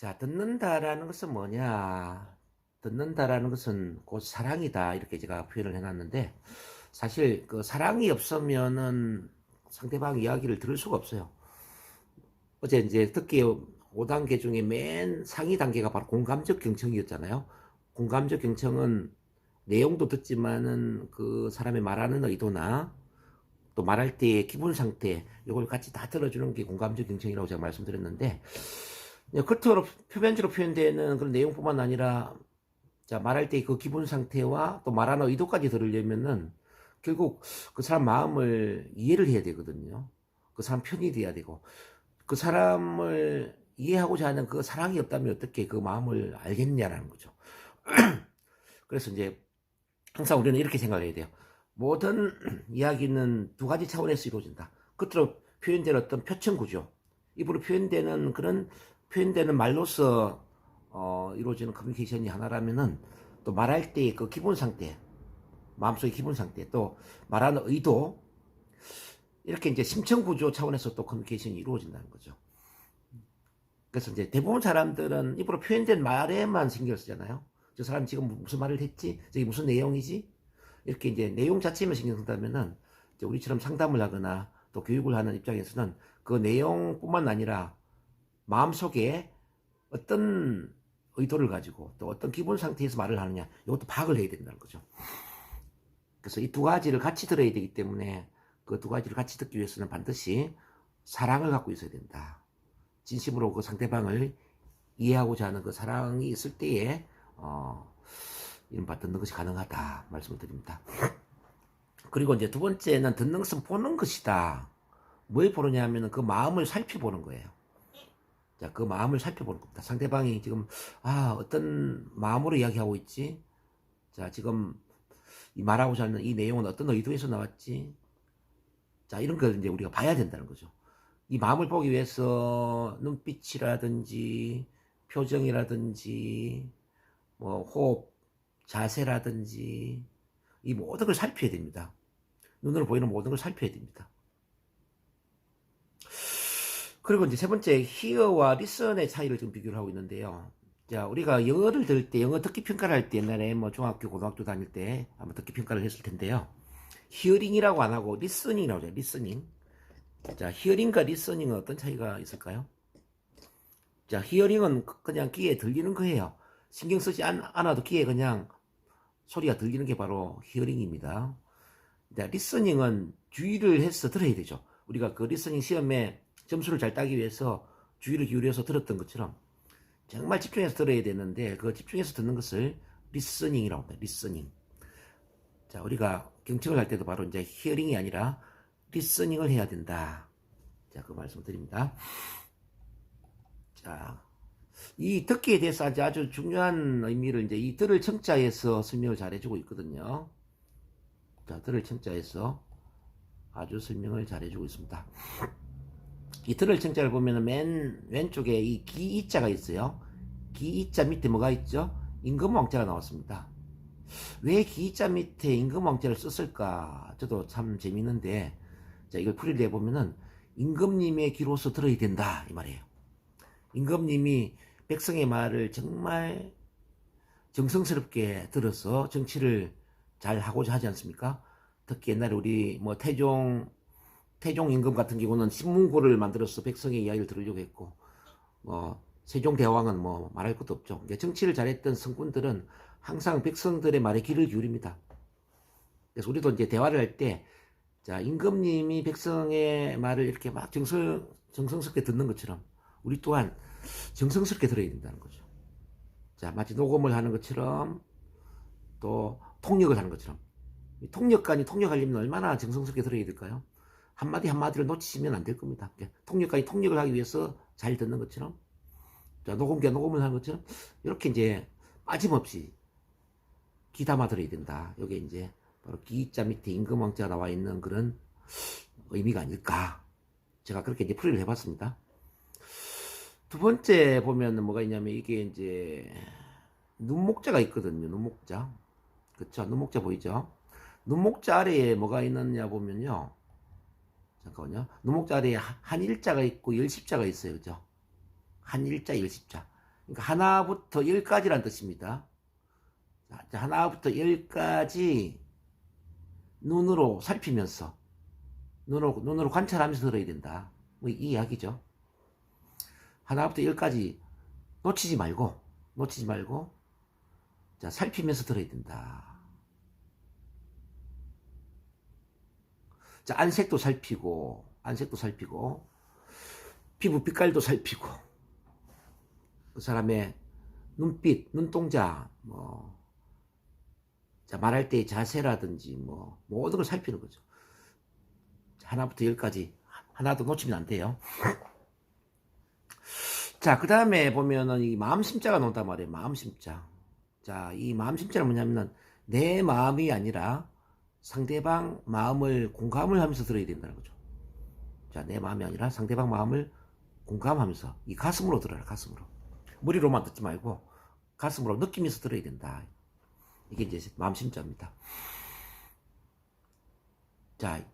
자, 듣는다라는 것은 뭐냐? 듣는다라는 것은 곧 사랑이다. 이렇게 제가 표현을 해놨는데, 사실 그 사랑이 없으면은 상대방 이야기를 들을 수가 없어요. 어제 이제 듣기 5단계 중에 맨 상위 단계가 바로 공감적 경청이었잖아요. 공감적 경청은 내용도 듣지만은 그 사람의 말하는 의도나 또 말할 때의 기분 상태, 이걸 같이 다 들어주는 게 공감적 경청이라고 제가 말씀드렸는데, 겉으로 표면적으로 표현되는 그런 내용뿐만 아니라, 자, 말할 때 그 기분 상태와 또 말하는 의도까지 들으려면은 결국 그 사람 마음을 이해를 해야 되거든요. 그 사람 편이 돼야 되고, 그 사람을 이해하고자 하는 그 사랑이 없다면 어떻게 그 마음을 알겠냐라는 거죠. 그래서 이제 항상 우리는 이렇게 생각을 해야 돼요. 모든 이야기는 두 가지 차원에서 이루어진다. 겉으로 표현되는 어떤 표천 구조, 입으로 표현되는 그런 표현되는 말로서 이루어지는 커뮤니케이션이 하나라면은, 또 말할 때의 그 기본 상태, 마음속의 기본 상태, 또 말하는 의도, 이렇게 이제 심층 구조 차원에서 또 커뮤니케이션이 이루어진다는 거죠. 그래서 이제 대부분 사람들은 입으로 표현된 말에만 신경 쓰잖아요. 저 사람 지금 무슨 말을 했지? 저게 무슨 내용이지? 이렇게 이제 내용 자체만 신경 쓴다면은, 이제 우리처럼 상담을 하거나 또 교육을 하는 입장에서는 그 내용뿐만 아니라 마음속에 어떤 의도를 가지고 또 어떤 기본 상태에서 말을 하느냐, 이것도 파악을 해야 된다는 거죠. 그래서 이 두 가지를 같이 들어야 되기 때문에, 그 두 가지를 같이 듣기 위해서는 반드시 사랑을 갖고 있어야 된다. 진심으로 그 상대방을 이해하고자 하는 그 사랑이 있을 때에 이른바 듣는 것이 가능하다 말씀을 드립니다. 그리고 이제 두 번째는 듣는 것은 보는 것이다. 뭘 보느냐 하면 그 마음을 살펴보는 거예요. 자, 그 마음을 살펴보는 겁니다. 상대방이 지금 어떤 마음으로 이야기하고 있지? 자, 지금 이 말하고자 하는 이 내용은 어떤 의도에서 나왔지? 자, 이런 걸 이제 우리가 봐야 된다는 거죠. 이 마음을 보기 위해서 눈빛이라든지 표정이라든지 뭐 호흡, 자세라든지 이 모든 걸 살펴야 됩니다. 눈으로 보이는 모든 걸 살펴야 됩니다. 그리고 이제 세 번째, hear와 listen의 차이를 좀 비교를 하고 있는데요. 자, 우리가 영어를 들을 때, 영어 듣기 평가를 할 때, 옛날에 뭐 중학교, 고등학교 다닐 때 아마 듣기 평가를 했을 텐데요. hearing이라고 안 하고 listening이라고 하죠. listening. 자, hearing과 listening은 어떤 차이가 있을까요? 자, hearing은 그냥 귀에 들리는 거예요. 신경 쓰지 않아도 귀에 그냥 소리가 들리는 게 바로 hearing입니다. 자, listening은 주의를 해서 들어야 되죠. 우리가 그 listening 시험에 점수를 잘 따기 위해서 주의를 기울여서 들었던 것처럼 정말 집중해서 들어야 되는데, 그 집중해서 듣는 것을 listening이라고 합니다. listening. 자, 우리가 경청을 할 때도 바로 이제 hearing이 아니라 listening을 해야 된다. 자, 그 말씀을 드립니다. 자, 이 듣기에 대해서 아주 중요한 의미를 이제 이 들을 청자에서 설명을 잘 해주고 있거든요. 자, 들을 청자에서 아주 설명을 잘 해주고 있습니다. 이 들을 청자를 보면 맨 왼쪽에 이 기이자가 있어요. 기이자 밑에 뭐가 있죠? 임금왕자가 나왔습니다. 왜 기이자 밑에 임금왕자를 썼을까? 저도 참 재밌는데, 자, 이걸 풀이를 해보면은 임금님의 귀로서 들어야 된다 이 말이에요. 임금님이 백성의 말을 정말 정성스럽게 들어서 정치를 잘 하고자 하지 않습니까? 특히 옛날에 우리 뭐 태종 임금 같은 경우는 신문고를 만들어서 백성의 이야기를 들으려고 했고, 세종대왕은 뭐 말할 것도 없죠. 정치를 잘했던 성군들은 항상 백성들의 말에 귀를 기울입니다. 그래서 우리도 이제 대화를 할 때, 자, 임금님이 백성의 말을 이렇게 막 정성스럽게 듣는 것처럼 우리 또한 정성스럽게 들어야 된다는 거죠. 자, 마치 녹음을 하는 것처럼, 또 통역을 하는 것처럼. 통역관이 통역하려면 얼마나 정성스럽게 들어야 될까요? 한마디 한마디를 놓치시면 안 될 겁니다. 통역관이 통역을 하기 위해서 잘 듣는 것처럼, 자, 녹음기가 녹음을 하는 것처럼, 이렇게 이제 빠짐없이 귀담아 들어야 된다. 이게 이제 바로 기자 밑에 임금왕자가 나와 있는 그런 의미가 아닐까. 제가 그렇게 이제 풀이를 해봤습니다. 두 번째 보면 뭐가 있냐면, 이게 이제 눈목자가 있거든요. 눈목자. 그쵸? 눈목자 보이죠? 눈목자 아래에 뭐가 있느냐 보면요. 잠깐만요. 눈목자 아래에 한일자가 있고 열십자가 있어요. 그죠? 한일자, 열십자. 그러니까 하나부터 열까지란 뜻입니다. 자, 하나부터 열까지 눈으로 살피면서, 눈으로 관찰하면서 들어야 된다. 뭐 이 이야기죠. 하나부터 열까지 놓치지 말고, 자, 살피면서 들어야 된다. 자, 안색도 살피고, 피부 빛깔도 살피고, 그 사람의 눈빛, 눈동자, 뭐, 자, 말할 때의 자세라든지, 뭐, 모든 걸 살피는 거죠. 하나부터 열까지 하나도 놓치면 안 돼요. 자, 그 다음에 보면은 이 마음심자가 나온단 말이에요. 마음심자. 자, 이 마음심자는 뭐냐면은 내 마음이 아니라 상대방 마음을 공감을 하면서 들어야 된다는 거죠. 자, 내 마음이 아니라 상대방 마음을 공감하면서 이 가슴으로 들어라. 가슴으로. 머리로만 듣지 말고 가슴으로 느끼면서 들어야 된다. 이게 이제 마음심자입니다. 자,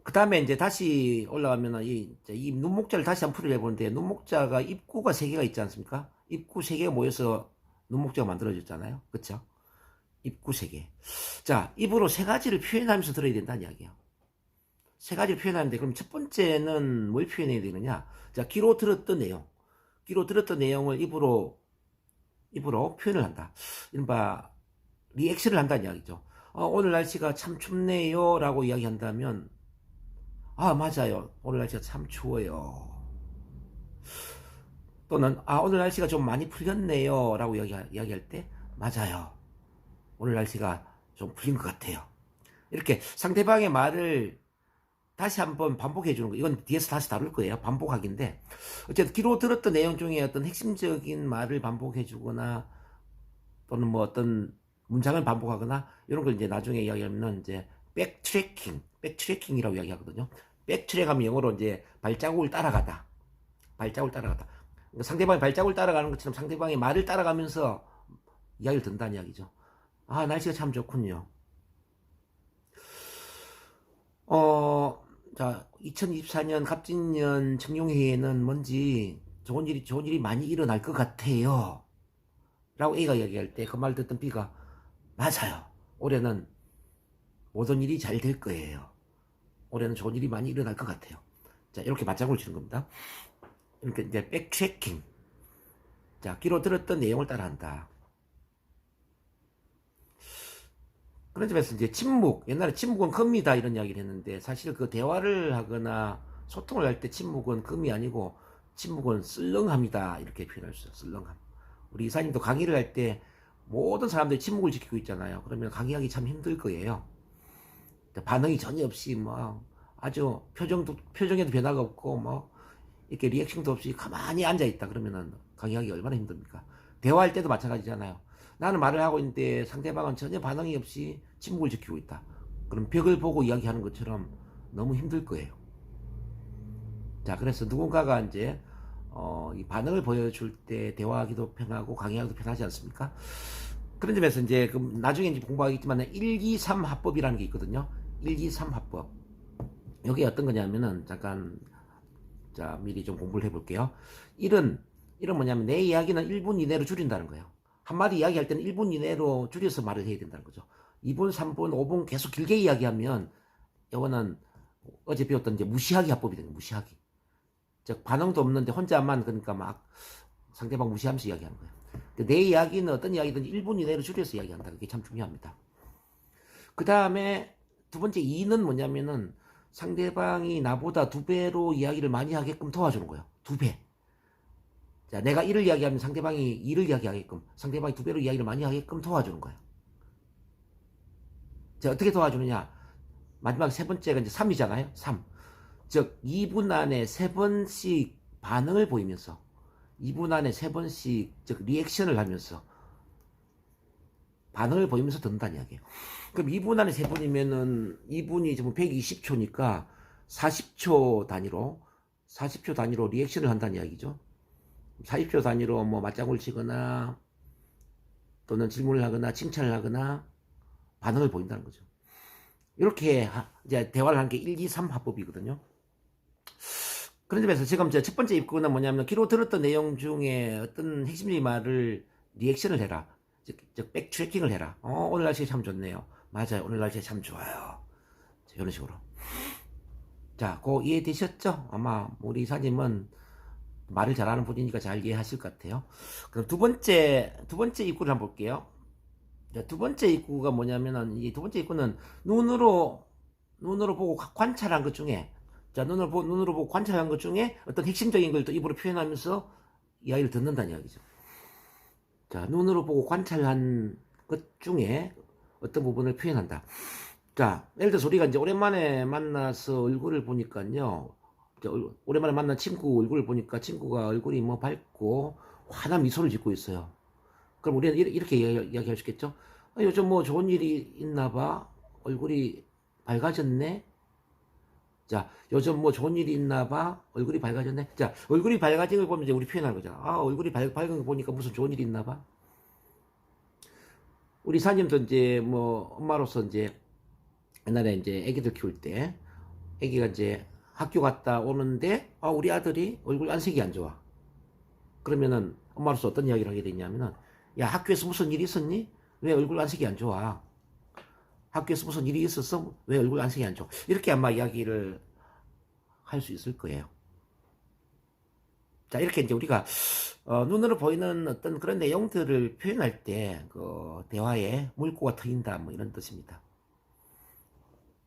그 다음에 이제 다시 올라가면은 이 눈목자를 다시 한번 풀이를 해보는데, 눈목자가 입구가 3개가 있지 않습니까? 입구 3개가 모여서 눈목자가 만들어졌잖아요. 그쵸? 입구 3개. 자, 입으로 3가지를 표현하면서 들어야 된다는 이야기예요. 3가지를 표현하는데, 그럼 첫 번째는 뭘 표현해야 되느냐? 자, 귀로 들었던 내용을 입으로 표현을 한다. 이른바 리액션을 한다는 이야기죠. 오늘 날씨가 참 춥네요 라고 이야기한다면, 아, 맞아요. 오늘 날씨가 참 추워요. 또는, 오늘 날씨가 좀 많이 풀렸네요 라고 이야기할 때, 맞아요. 오늘 날씨가 좀 풀린 것 같아요. 이렇게 상대방의 말을 다시 한번 반복해 주는 거. 이건 뒤에서 다시 다룰 거예요. 반복하기인데, 어쨌든 귀로 들었던 내용 중에 어떤 핵심적인 말을 반복해 주거나, 또는 뭐 어떤 문장을 반복하거나, 이런 걸 이제 나중에 이야기하면 이제 백트래킹이라고 이야기하거든요. 백트랙하면 영어로 이제 발자국을 따라가다. 그러니까 상대방의 발자국을 따라가는 것처럼 상대방의 말을 따라가면서 이야기를 듣는다는 이야기죠. 아, 날씨가 참 좋군요. 자, 2024년 갑진년 청룡해에는 뭔지 좋은 일이 많이 일어날 것 같아요. 라고 A가 이야기할 때 그 말 듣던 B가, 맞아요. 올해는 모든 일이 잘 될 거예요. 올해는 좋은 일이 많이 일어날 것 같아요. 자, 이렇게 맞장구를 치는 겁니다. 그러니까 이제 백트래킹. 자, 귀로 들었던 내용을 따라한다. 그런 점에서 이제 침묵, 옛날에 침묵은 금이다 이런 이야기를 했는데, 사실 그 대화를 하거나 소통을 할 때 침묵은 금이 아니고 침묵은 쓸렁함이다 이렇게 표현할 수 있어요. 쓸렁함. 우리 이사님도 강의를 할 때 모든 사람들이 침묵을 지키고 있잖아요. 그러면 강의하기 참 힘들 거예요. 반응이 전혀 없이 뭐 아주 표정에도 변화가 없고 뭐 이렇게 리액션도 없이 가만히 앉아 있다 그러면은 강의하기 얼마나 힘듭니까? 대화할 때도 마찬가지잖아요. 나는 말을 하고 있는데 상대방은 전혀 반응이 없이 침묵을 지키고 있다. 그럼 벽을 보고 이야기하는 것처럼 너무 힘들 거예요. 자, 그래서 누군가가 이제 이 반응을 보여줄 때 대화하기도 편하고 강의하기도 편하지 않습니까? 그런 점에서 이제 나중에 이제 공부하겠지만 123 화법이라는 게 있거든요. 123 화법. 이게 어떤 거냐면은 잠깐 자 미리 좀 공부를 해볼게요. 1은 뭐냐면 내 이야기는 1분 이내로 줄인다는 거예요. 한마디 이야기할 때는 1분 이내로 줄여서 말을 해야 된다는 거죠. 2분, 3분, 5분 계속 길게 이야기하면 이거는 어제 배웠던 이제 무시하기 화법이 되는 거예요. 무시하기. 즉 반응도 없는데 혼자만 그러니까 막 상대방 무시하면서 이야기하는 거예요. 내 이야기는 어떤 이야기든지 1분 이내로 줄여서 이야기한다. 그게 참 중요합니다. 그 다음에 두 번째 2는 뭐냐면은 상대방이 나보다 2배로 이야기를 많이 하게끔 도와주는 거예요. 2배. 자, 내가 1을 이야기하면 상대방이 2를 이야기하게끔, 상대방이 2배로 이야기를 많이 하게끔 도와주는 거예요. 자, 어떻게 도와주느냐? 마지막 세 번째가 이제 3이잖아요. 3. 즉, 2분 안에 3번씩 반응을 보이면서, 2분 안에 3번씩, 즉, 리액션을 하면서, 반응을 보이면서 듣는다는 이야기예요. 그럼 2분 안에 3분이면은, 2분이 지금 120초니까, 40초 단위로 리액션을 한다는 이야기죠. 40초 단위로 뭐 맞장구를 치거나, 또는 질문을 하거나, 칭찬을 하거나, 반응을 보인다는 거죠. 이렇게 이제 대화를 하는 게 1, 2, 3 화법이거든요. 그런 점에서 지금 첫 번째 입구는 뭐냐면 기로 들었던 내용 중에 어떤 핵심적인 말을 리액션을 해라. 즉 백트래킹을 해라. 오늘 날씨 참 좋네요. 맞아요. 오늘 날씨 참 좋아요. 자, 이런 식으로. 자, 그 이해되셨죠? 아마 우리 이사님은 말을 잘하는 분이니까 잘 이해하실 것 같아요. 그럼 두 번째 입구를 한번 볼게요. 자, 두 번째 입구가 뭐냐면은 이 두 번째 입구는 눈으로 보고 관찰한 것 중에, 자, 눈으로 보고 관찰한 것 중에 어떤 핵심적인 걸 또 입으로 표현하면서 이야기를 듣는다는 이야기죠. 자, 눈으로 보고 관찰한 것 중에 어떤 부분을 표현한다. 자, 예를 들어서 우리가 이제 오랜만에 만나서 얼굴을 보니까요. 오랜만에 만난 친구 얼굴을 보니까 친구가 얼굴이 뭐 밝고 환한 미소를 짓고 있어요. 그럼 우리는 이렇게 이야기할 수 있겠죠? 요즘 뭐 좋은 일이 있나 봐. 얼굴이 밝아졌네. 자, 요즘 뭐 좋은 일이 있나 봐. 얼굴이 밝아졌네. 자, 얼굴이 밝아진 걸 보면 이제 우리 표현하는 거잖아. 아, 얼굴이 밝은 거 보니까 무슨 좋은 일이 있나 봐. 우리 사님도 이제 뭐 엄마로서 이제 옛날에 이제 애기들 키울 때 애기가 이제 학교 갔다 오는데 우리 아들이 얼굴 안색이 안 좋아. 그러면은 엄마로서 어떤 이야기를 하게 되냐면은 야, 학교에서 무슨 일이 있었니? 왜 얼굴 안색이 안 좋아? 학교에서 무슨 일이 있었어? 왜 얼굴 안색이 안 좋아? 이렇게 아마 이야기를 할 수 있을 거예요. 자, 이렇게 이제 우리가 눈으로 보이는 어떤 그런 내용들을 표현할 때 그 대화에 물꼬가 트인다 뭐 이런 뜻입니다.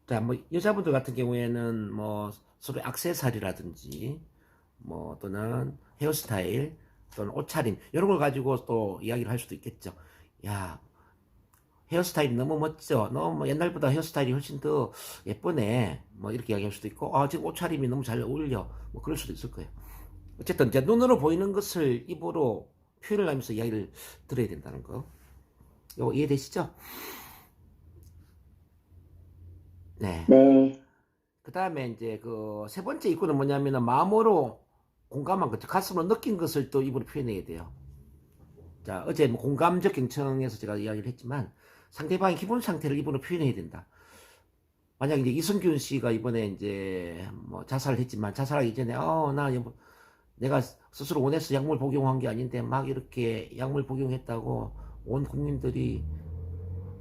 자, 뭐 여자분들 같은 경우에는 뭐 서로 액세서리라든지 뭐 또는 헤어스타일 또는 옷차림 이런 걸 가지고 또 이야기를 할 수도 있겠죠. 야, 헤어스타일이 너무 멋져. 너무 뭐 옛날보다 헤어스타일이 훨씬 더 예쁘네. 뭐 이렇게 이야기할 수도 있고, 지금 옷차림이 너무 잘 어울려. 뭐 그럴 수도 있을 거예요. 어쨌든 이제 눈으로 보이는 것을 입으로 표현을 하면서 이야기를 들어야 된다는 거. 이거 이해되시죠? 네. 네, 그 다음에 이제 그 세 번째 입구는 뭐냐면은 마음으로 공감한 것, 가슴으로 느낀 것을 또 입으로 표현해야 돼요. 자, 어제 뭐 공감적 경청에서 제가 이야기를 했지만 상대방의 기본 상태를 입으로 표현해야 된다. 만약 이제 이승균 씨가 이번에 이제 뭐 자살을 했지만 자살하기 전에 내가 스스로 원해서 약물 복용한 게 아닌데 막 이렇게 약물 복용했다고 온 국민들이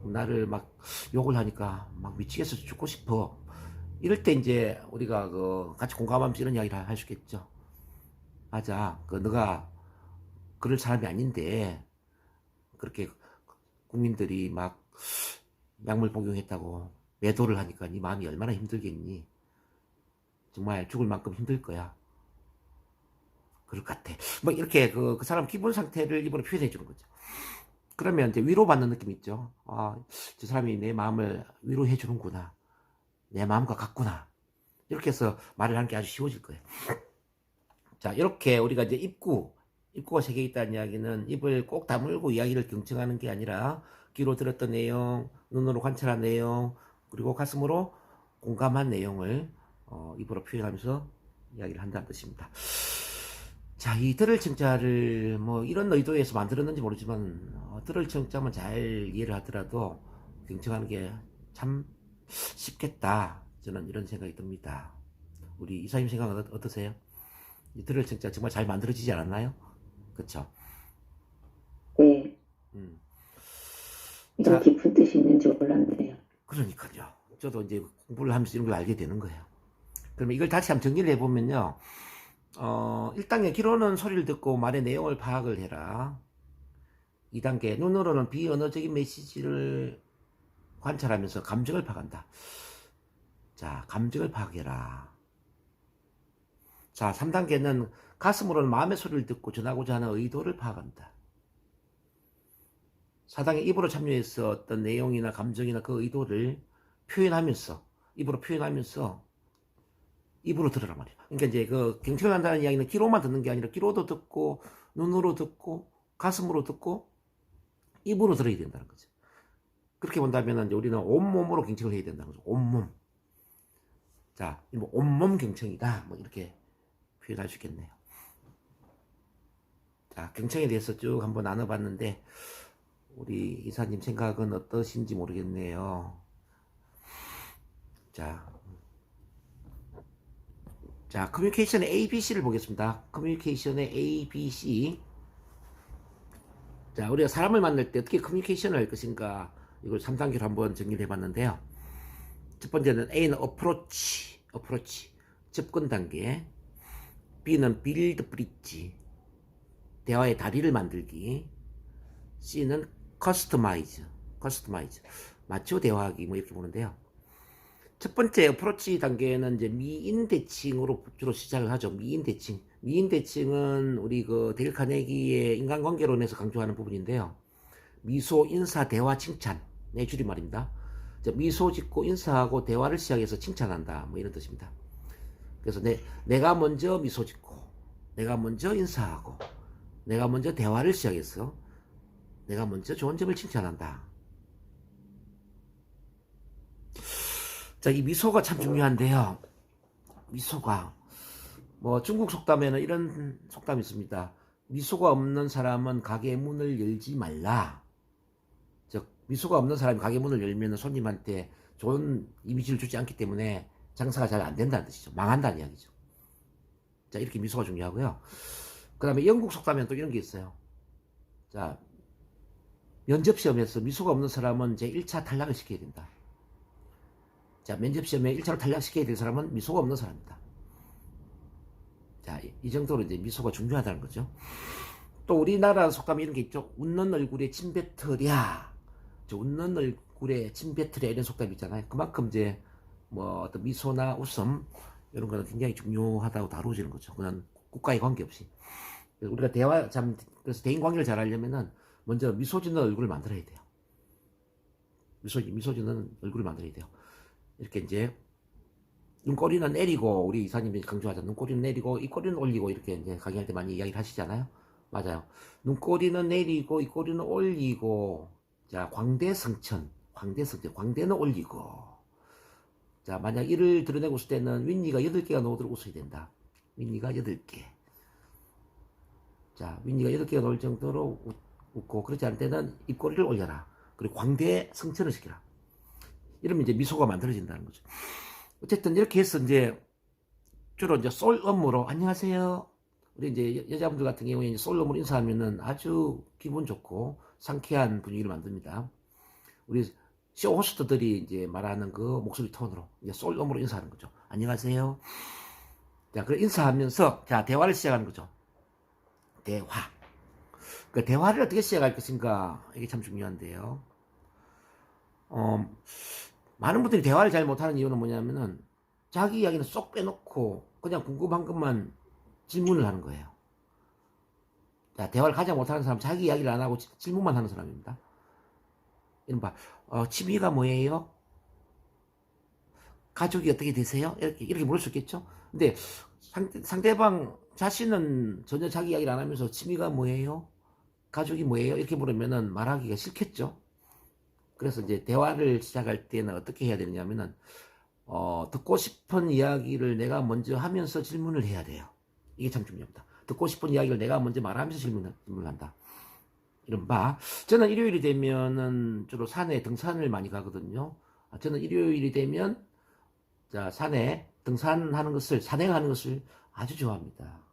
나를 막 욕을 하니까 막 미치겠어 죽고 싶어. 이럴 때 이제 우리가 그 같이 공감하면서 이런 이야기를 할 수 있겠죠. 맞아. 그 너가 그럴 사람이 아닌데 그렇게 국민들이 막 약물 복용했다고 매도를 하니까 네 마음이 얼마나 힘들겠니? 정말 죽을 만큼 힘들 거야. 그럴 것 같아. 뭐 이렇게 그 사람 기본 상태를 입으로 표현해 주는 거죠. 그러면 이제 위로받는 느낌이 있죠. 저 사람이 내 마음을 위로해 주는구나. 내 마음과 같구나. 이렇게 해서 말을 하는 게 아주 쉬워질 거예요. 자, 이렇게 우리가 이제 입구가 세 개 있다는 이야기는 입을 꼭 다물고 이야기를 경청하는 게 아니라 귀로 들었던 내용, 눈으로 관찰한 내용, 그리고 가슴으로 공감한 내용을 입으로 표현하면서 이야기를 한다는 뜻입니다. 자, 이 들을 청자를 뭐 이런 의도에서 만들었는지 모르지만 들을 청자만 잘 이해를 하더라도 경청하는 게 참 쉽겠다. 저는 이런 생각이 듭니다. 우리 이사님 생각은 어떠세요? 이 들을 청자 정말 잘 만들어지지 않았나요? 그쵸? 네, 음. 이런 자, 깊은 뜻이 있는 줄 몰랐네요. 그러니까요. 저도 이제 공부를 하면서 이런 걸 알게 되는 거예요. 그러면 이걸 다시 한번 정리를 해보면요. 1단계 귀로는 소리를 듣고 말의 내용을 파악을 해라. 2단계 눈으로는 비언어적인 메시지를 관찰하면서 감정을 파악한다. 자, 감정을 파악해라. 자, 3단계는 가슴으로는 마음의 소리를 듣고 전하고자 하는 의도를 파악한다. 4단계 입으로 참여해서 어떤 내용이나 감정이나 그 의도를 표현하면서 입으로 표현하면서 입으로 들으란 말이야. 그러니까 이제 그 경청을 한다는 이야기는 귀로만 듣는 게 아니라 귀로도 듣고 눈으로 듣고 가슴으로 듣고 입으로 들어야 된다는 거죠. 그렇게 본다면 이제 우리는 온몸으로 경청을 해야 된다는 거죠. 온몸. 자, 뭐 온몸 경청이다. 뭐 이렇게 표현할 수 있겠네요. 자, 경청에 대해서 쭉 한번 나눠봤는데 우리 이사님 생각은 어떠신지 모르겠네요. 자, 자, 커뮤니케이션의 ABC를 보겠습니다. 커뮤니케이션의 ABC. 자, 우리가 사람을 만날 때 어떻게 커뮤니케이션을 할 것인가, 이걸 3단계로 한번 정리를 해봤는데요. 첫 번째는 A는 어프로치, 접근 단계. B는 빌드 브릿지, 대화의 다리를 만들기. C는 커스터마이즈, 맞춰 대화하기, 뭐 이렇게 보는데요. 첫 번째 어프로치 단계는 이제 미인 대칭으로 주로 시작을 하죠. 미인 대칭은 우리 그 데일 카네기의 인간관계론에서 강조하는 부분인데요. 미소, 인사, 대화, 칭찬의 줄임말입니다. 미소 짓고 인사하고 대화를 시작해서 칭찬한다, 뭐 이런 뜻입니다. 그래서 내가 먼저 미소 짓고, 내가 먼저 인사하고, 내가 먼저 대화를 시작해서 내가 먼저 좋은 점을 칭찬한다. 자, 이 미소가 참 중요한데요. 미소가, 뭐 중국 속담에는 이런 속담이 있습니다. 미소가 없는 사람은 가게 문을 열지 말라. 즉, 미소가 없는 사람이 가게 문을 열면 손님한테 좋은 이미지를 주지 않기 때문에 장사가 잘 안 된다는 뜻이죠. 망한다는 이야기죠. 자, 이렇게 미소가 중요하고요. 그 다음에 영국 속담에는 또 이런 게 있어요. 자, 면접시험에서 미소가 없는 사람은 제 1차 탈락을 시켜야 된다. 자, 면접시험에 1차로 탈락시켜야 될 사람은 미소가 없는 사람입니다. 자, 이 정도로 이제 미소가 중요하다는 거죠. 또 우리나라 속담에 이런 게 있죠. 웃는 얼굴에 침 뱉으랴. 웃는 얼굴에 침 뱉으랴, 이런 속담이 있잖아요. 그만큼 이제 뭐 어떤 미소나 웃음 이런 거는 굉장히 중요하다고 다루어지는 거죠. 그냥 국가에 관계없이. 그래서 우리가 그래서 대인 관계를 잘 하려면은 먼저 미소 짓는 얼굴을 만들어야 돼요. 미소 짓는 얼굴을 만들어야 돼요. 이렇게 이제 눈꼬리는 내리고, 우리 이사님이 강조하자, 눈꼬리는 내리고 입꼬리는 올리고, 이렇게 이제 강의할 때 많이 이야기를 하시잖아요. 맞아요. 눈꼬리는 내리고 입꼬리는 올리고, 자, 광대는 올리고. 자, 만약 이를 드러내고 있을 때는 윗니가 8개가 넘도록 웃어야 된다. 윗니가 8개. 자, 윗니가 8개가 넘을 정도로 웃고, 그렇지 않을 때는 입꼬리를 올려라. 그리고 광대 성천을 시켜라. 이러면 이제 미소가 만들어진다는 거죠. 어쨌든 이렇게 해서 이제 주로 이제 솔음으로 안녕하세요. 우리 이제 여자분들 같은 경우에 이제 솔음으로 인사하면은 아주 기분 좋고 상쾌한 분위기를 만듭니다. 우리 쇼 호스트들이 이제 말하는 그 목소리 톤으로 이제 솔음으로 인사하는 거죠. 안녕하세요. 자, 그 인사하면서 자, 대화를 시작하는 거죠. 대화. 그 대화를 어떻게 시작할 것인가, 이게 참 중요한데요. 많은 분들이 대화를 잘 못하는 이유는 뭐냐면은 자기 이야기는 쏙 빼놓고 그냥 궁금한 것만 질문을 하는 거예요. 자, 대화를 가장 못하는 사람, 자기 이야기를 안 하고 질문만 하는 사람입니다. 이른바 취미가 뭐예요? 가족이 어떻게 되세요? 이렇게 물을 수 있겠죠. 근데 상대방 자신은 전혀 자기 이야기를 안 하면서 취미가 뭐예요? 가족이 뭐예요? 이렇게 물으면은 말하기가 싫겠죠. 그래서 이제 대화를 시작할 때는 어떻게 해야 되느냐면은 듣고 싶은 이야기를 내가 먼저 하면서 질문을 해야 돼요. 이게 참 중요합니다. 듣고 싶은 이야기를 내가 먼저 말하면서 질문을 한다. 이른바 저는 일요일이 되면은 주로 산에 등산을 많이 가거든요. 저는 일요일이 되면 자, 산에 등산하는 것을, 산행하는 것을 아주 좋아합니다.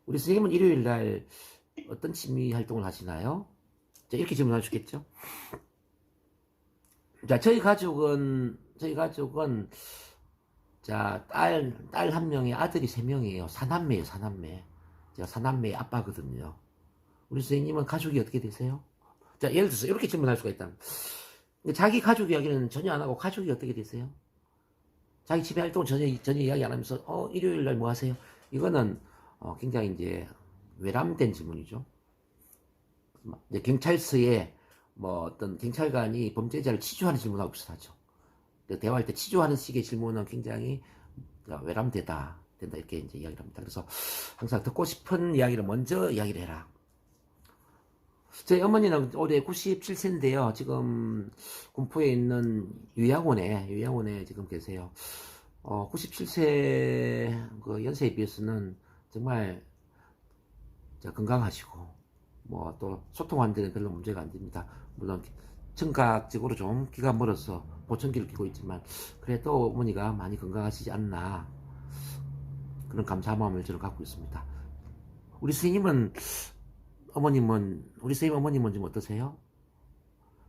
우리 선생님은 일요일 날 어떤 취미 활동을 하시나요? 자, 이렇게 질문할 수 있겠죠. 자, 저희 가족은 자, 딸 한 명에 아들이 3명이에요. 사남매예요, 사남매. 제가 사남매의 아빠거든요. 우리 선생님은 가족이 어떻게 되세요? 자, 예를 들어서 이렇게 질문할 수가 있다. 자기 가족 이야기는 전혀 안 하고 가족이 어떻게 되세요? 자기 집에 활동 전혀 이야기 안 하면서 일요일 날 뭐 하세요? 이거는 굉장히 이제 외람된 질문이죠. 이제 경찰서에 뭐 어떤 경찰관이 범죄자를 치조하는 질문하고 비슷하죠. 대화할 때 치조하는 식의 질문은 굉장히 외람되다, 된다, 이렇게 이제 이야기를 합니다. 그래서 항상 듣고 싶은 이야기를 먼저 이야기를 해라. 저희 어머니는 올해 97세인데요. 지금 군포에 있는 요양원에 지금 계세요. 97세 그 연세에 비해서는 정말 건강하시고, 뭐 또 소통하는 데는 별로 문제가 안 됩니다. 물론 청각적으로 좀 귀가 멀어서 보청기를 끼고 있지만 그래도 어머니가 많이 건강하시지 않나. 그런 감사한 마음을 저는 갖고 있습니다. 우리 선생님은, 어머님은, 우리 선생님 어머님은 좀 어떠세요?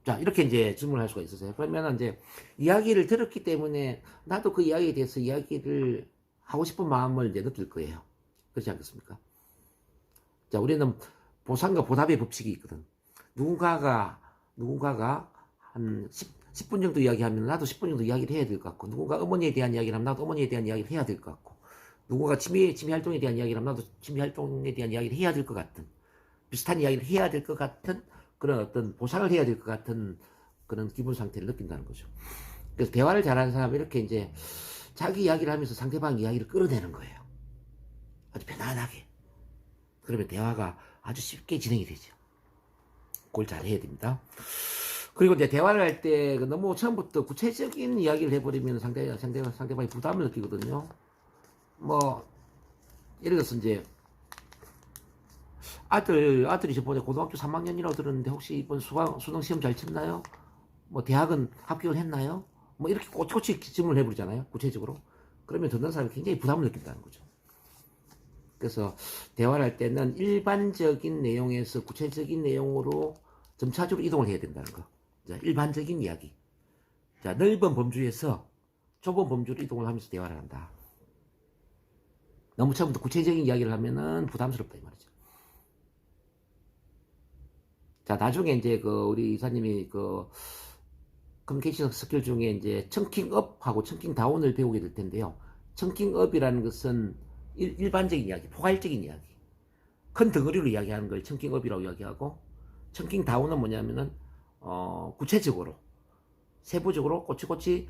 자, 이렇게 이제 질문을 할 수가 있으세요. 그러면 이제 이야기를 들었기 때문에 나도 그 이야기에 대해서 이야기를 하고 싶은 마음을 이제 느낄 거예요. 그렇지 않겠습니까? 자, 우리는 보상과 보답의 법칙이 있거든. 누군가가 한 10, 분 정도 이야기하면 나도 10분 정도 이야기를 해야 될 것 같고, 누군가 어머니에 대한 이야기를 하면 나도 어머니에 대한 이야기를 해야 될 것 같고, 누군가 취미 활동에 대한 이야기를 하면 나도 취미 활동에 대한 이야기를 해야 될 것 같은, 비슷한 이야기를 해야 될 것 같은 그런 어떤 보상을 해야 될 것 같은 그런 기분 상태를 느낀다는 거죠. 그래서 대화를 잘하는 사람은 이렇게 이제 자기 이야기를 하면서 상대방 이야기를 끌어내는 거예요. 아주 편안하게. 그러면 대화가 아주 쉽게 진행이 되죠. 그걸 잘 해야 됩니다. 그리고 이제 대화를 할 때 너무 처음부터 구체적인 이야기를 해버리면 상대방이 부담을 느끼거든요. 뭐, 예를 들어서 이제 아들이 저번에 고등학교 3학년이라고 들었는데 혹시 이번 수능 시험 잘 쳤나요? 뭐 대학은 합격을 했나요? 뭐 이렇게 꼬치꼬치 질문을 해버리잖아요. 구체적으로. 그러면 듣는 사람이 굉장히 부담을 느낀다는 거죠. 그래서 대화를 할 때는 일반적인 내용에서 구체적인 내용으로 점차적으로 이동을 해야 된다는 거. 자, 일반적인 이야기. 자, 넓은 범주에서 좁은 범주로 이동을 하면서 대화를 한다. 너무 처음부터 구체적인 이야기를 하면은 부담스럽다 이 말이죠. 자, 나중에 이제 우리 이사님이 커뮤니케이션 스킬 중에 이제 청킹업하고 청킹다운을 배우게 될 텐데요. 청킹업이라는 것은 일반적인 이야기, 포괄적인 이야기. 큰 덩어리로 이야기하는 걸 청킹업이라고 이야기하고, 청킹다운은 뭐냐면은, 구체적으로, 세부적으로 꼬치꼬치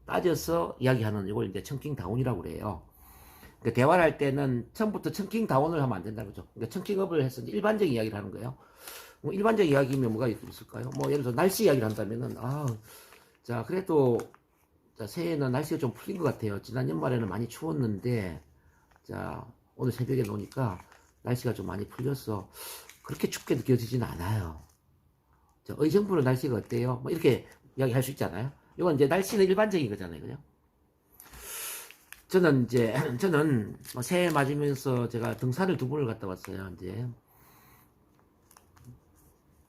따져서 이야기하는 이걸 이제 청킹다운이라고 그래요. 그러니까 대화를 할 때는 처음부터 청킹다운을 하면 안 된다는 거죠. 그러니까 청킹업을 해서 일반적인 이야기를 하는 거예요. 뭐 일반적인 이야기면 뭐가 있을까요? 뭐 예를 들어서 날씨 이야기를 한다면은, 자, 그래도, 자, 새해는 날씨가 좀 풀린 것 같아요. 지난 연말에는 많이 추웠는데, 자, 오늘 새벽에 노니까 날씨가 좀 많이 풀렸어. 그렇게 춥게 느껴지지는 않아요. 자, 의정부는 날씨가 어때요? 뭐 이렇게 이야기할 수 있잖아요. 이건 이제 날씨는 일반적인 거잖아요. 그죠? 저는 뭐 새해 맞으면서 제가 등산을 2번을 갔다 왔어요. 이제.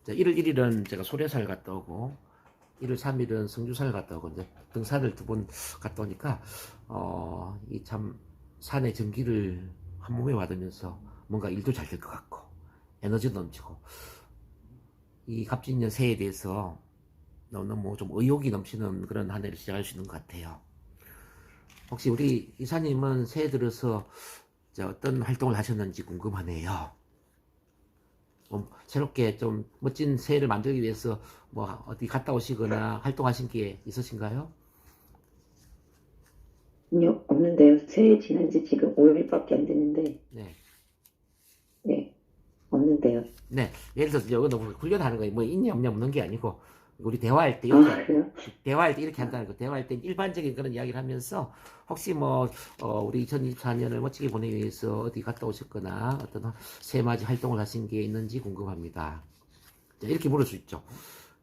자, 1월 1일은 제가 소래사를 갔다 오고, 1월 3일은 성주사를 갔다 오고, 이제 등산을 2번 갔다 오니까, 이 참, 산의 전기를 한 몸에 받으면서 뭔가 일도 잘 될 것 같고, 에너지도 넘치고, 이 갑진년 새해에 대해서 너무 좀 의욕이 넘치는 그런 한 해를 시작할 수 있는 것 같아요. 혹시 우리 이사님은 새해 들어서 어떤 활동을 하셨는지 궁금하네요. 새롭게 좀 멋진 새해를 만들기 위해서 뭐 어디 갔다 오시거나 활동하신 게 있으신가요? 아니요, 없는데요. 새해 지난 지 지금 5일밖에 안 됐는데, 네. 네, 없는데요. 네. 예를 들어서 이거 너무 훈련하는 거예요. 뭐 있냐 없냐 묻는 게 아니고 우리 대화할 때 그래요? 대화할 때 이렇게 한다는 거. 대화할 때 일반적인 그런 이야기를 하면서 혹시 뭐 우리 2024년을 멋지게 보내기 위해서 어디 갔다 오셨거나 어떤 새해맞이 활동을 하신 게 있는지 궁금합니다. 자, 이렇게 물을 수 있죠.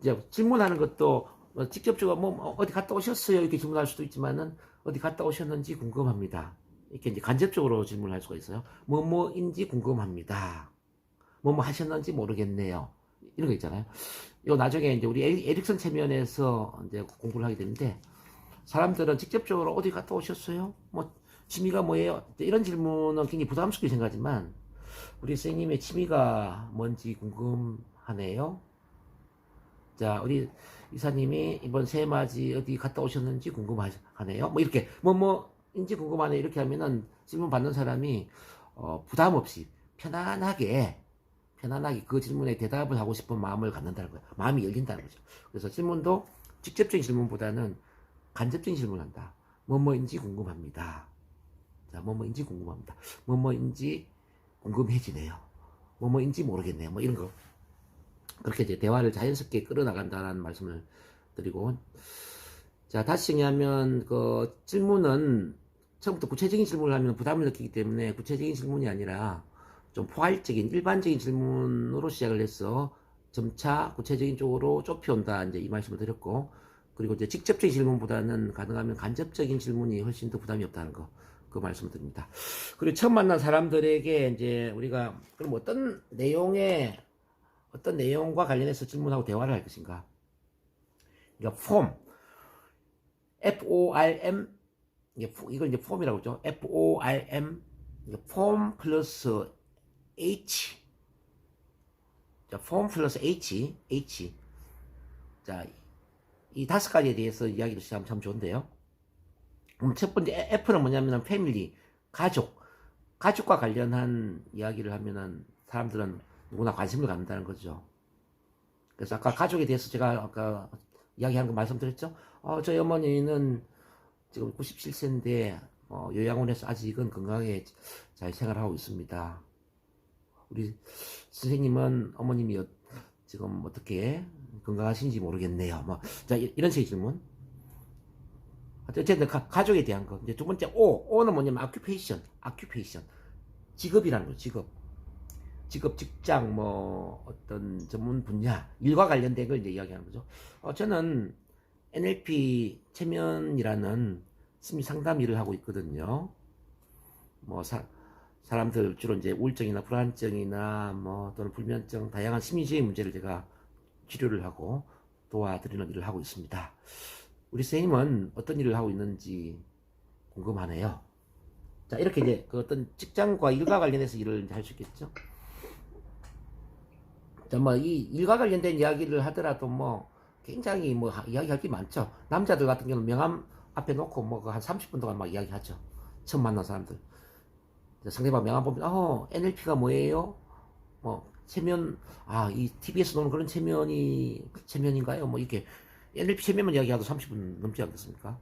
이제 질문하는 것도 직접적으로 뭐 어디 갔다 오셨어요? 이렇게 질문할 수도 있지만은 어디 갔다 오셨는지 궁금합니다. 이렇게 이제 간접적으로 질문할 수가 있어요. 뭐뭐인지 궁금합니다. 뭐뭐 하셨는지 모르겠네요. 이런 거 있잖아요. 요 나중에 이제 우리 에릭슨 체면에서 이제 공부를 하게 되는데 사람들은 직접적으로 어디 갔다 오셨어요? 뭐 취미가 뭐예요? 이런 질문은 굉장히 부담스럽게 생각하지만 우리 선생님의 취미가 뭔지 궁금하네요. 자, 우리 이사님이 이번 새해맞이 어디 갔다 오셨는지 궁금하네요. 뭐 이렇게 뭐뭐인지 궁금하네 이렇게 하면은 질문 받는 사람이 부담 없이 편안하게 그 질문에 대답을 하고 싶은 마음을 갖는다는 거예요. 마음이 열린다는 거죠. 그래서 질문도 직접적인 질문보다는 간접적인 질문을 한다. 뭐뭐인지 궁금합니다. 자, 뭐뭐인지 궁금합니다. 뭐뭐인지 궁금해지네요. 뭐뭐인지 모르겠네요. 뭐 이런 거. 그렇게 이제 대화를 자연스럽게 끌어나간다는 말씀을 드리고. 자, 다시 정리하면 질문은 처음부터 구체적인 질문을 하면 부담을 느끼기 때문에 구체적인 질문이 아니라 좀 포괄적인 일반적인 질문으로 시작을 해서 점차 구체적인 쪽으로 좁혀온다 이제 이 말씀을 드렸고, 그리고 이제 직접적인 질문보다는 가능하면 간접적인 질문이 훨씬 더 부담이 없다는 거, 그 말씀을 드립니다. 그리고 처음 만난 사람들에게 이제 우리가 그럼 어떤 내용과 관련해서 질문하고 대화를 할 것인가? 그러니까 FORM, 이걸 이제 폼이라고 하죠. FORM, 폼 플러스 H. 자, 폼 플러스 H. 자, 이 5가지에 대해서 이야기를 시작하면 참 좋은데요. 그럼 첫 번째 F는 뭐냐면 패밀리, 가족과 관련한 이야기를 하면은 사람들은 누구나 관심을 갖는다는 거죠. 그래서 아까 가족에 대해서 제가 아까 이야기한 거 말씀드렸죠. 저희 어머니는 지금 97세인데 요양원에서 아직은 건강하게 잘 생활하고 있습니다. 우리 선생님은 어머님이 지금 어떻게 건강하신지 모르겠네요. 자, 이런 식의 질문. 어쨌든 가족에 대한 거. 이제 두 번째 O는 뭐냐면 occupation. 직업이라는 거죠. 직업, 직장, 어떤 전문 분야, 일과 관련된 걸 이제 이야기하는 거죠. 저는 NLP 체면이라는 심리 상담 일을 하고 있거든요. 사람들 주로 이제 우울증이나 불안증이나 또는 불면증, 다양한 심리적인 문제를 제가 치료를 하고 도와드리는 일을 하고 있습니다. 우리 선생님은 어떤 일을 하고 있는지 궁금하네요. 자, 이렇게 이제 그 어떤 직장과 일과 관련해서 일을 할 수 있겠죠. 자, 이 일과 관련된 이야기를 하더라도 굉장히 이야기할 게 많죠. 남자들 같은 경우는 명함 앞에 놓고 한 30분 동안 막 이야기하죠. 처음 만난 사람들. 상대방 명함 보면, NLP가 뭐예요? 체면, 이 TV에서 노는 그런 체면인가요? 이렇게 NLP 체면만 이야기하도 30분 넘지 않겠습니까?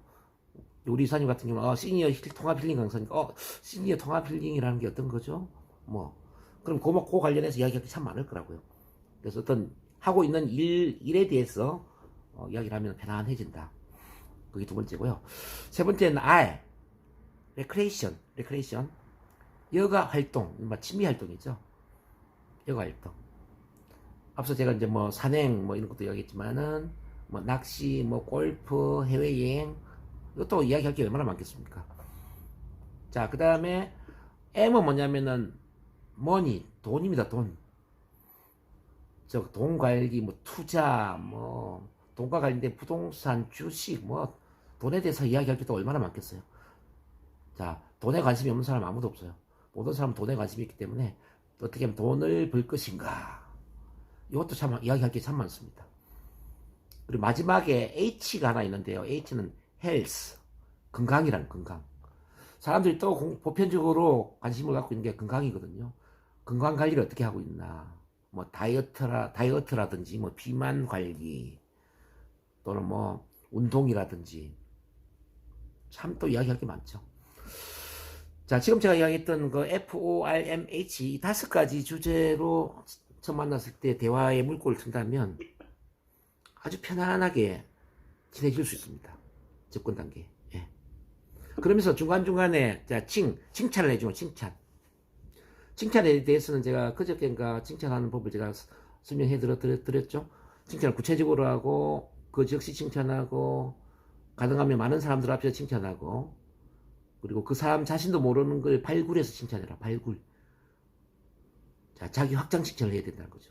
우리 이사님 같은 경우는, 시니어 통합 힐링 강사니까, 시니어 통합 힐링이라는 게 어떤 거죠? 그럼 그 관련해서 이야기할 게 참 많을 거라고요. 그래서 어떤 하고 있는 일에 대해서 이야기를 하면 편안해진다. 그게 두 번째고요. 세 번째는 R, 레크레이션. 여가 활동, 취미 활동이죠. 여가 활동. 앞서 제가 이제 산행 이런 것도 이야기했지만은 낚시, 골프, 해외여행 이것도 이야기할 게 얼마나 많겠습니까? 자, 그 다음에 M은 뭐냐면은 머니, 돈입니다. 돈 관리, 투자, 돈과 관련된 부동산, 주식, 돈에 대해서 이야기할 게 또 얼마나 많겠어요. 자, 돈에 관심이 없는 사람 아무도 없어요. 모든 사람은 돈에 관심이 있기 때문에 어떻게 하면 돈을 벌 것인가. 이것도 참 이야기할 게 참 많습니다. 그리고 마지막에 H가 하나 있는데요. H는 헬스, 건강이라는 건강. 사람들이 또 보편적으로 관심을 갖고 있는 게 건강이거든요. 건강 관리를 어떻게 하고 있나. 다이어트라든지, 비만 관리, 또는 운동이라든지. 참 또 이야기할 게 많죠. 자, 지금 제가 이야기했던 그 FORMH 이 5가지 주제로 처음 만났을 때 대화의 물꼬를 튼다면 아주 편안하게 친해질 수 있습니다. 접근 단계. 예. 그러면서 중간중간에 칭찬을 해주면 칭찬에 대해서는 제가 그저께인가 칭찬하는 법을 제가 설명해 드렸죠. 칭찬을 구체적으로 하고 그 즉시 칭찬하고 가능하면 많은 사람들 앞에서 칭찬하고 그리고 그 사람 자신도 모르는 걸 발굴해서 칭찬해라. 발굴. 자, 자기 확장 칭찬을 해야 된다는 거죠.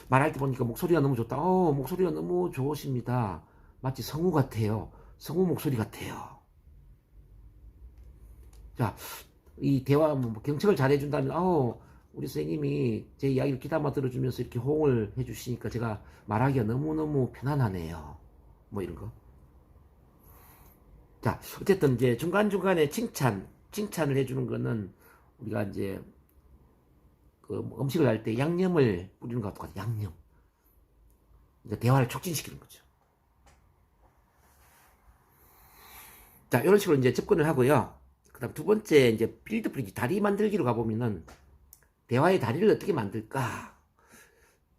말할 때 보니까 목소리가 너무 좋다. 목소리가 너무 좋으십니다. 마치 성우 같아요. 성우 목소리 같아요. 자, 이 대화, 경청을 잘 해준다면, 우리 선생님이 제 이야기를 귀담아 들어주면서 이렇게 호응을 해주시니까 제가 말하기가 너무너무 편안하네요. 이런 거. 자, 어쨌든 이제 중간중간에 칭찬을 해주는 거는 우리가 이제 그 음식을 할 때 양념을 뿌리는 것과 똑같아요. 양념. 이제 대화를 촉진시키는 거죠. 자, 이런 식으로 이제 접근을 하고요. 그 다음 두 번째, 이제 빌드 브릿지, 다리 만들기로 가보면은 대화의 다리를 어떻게 만들까?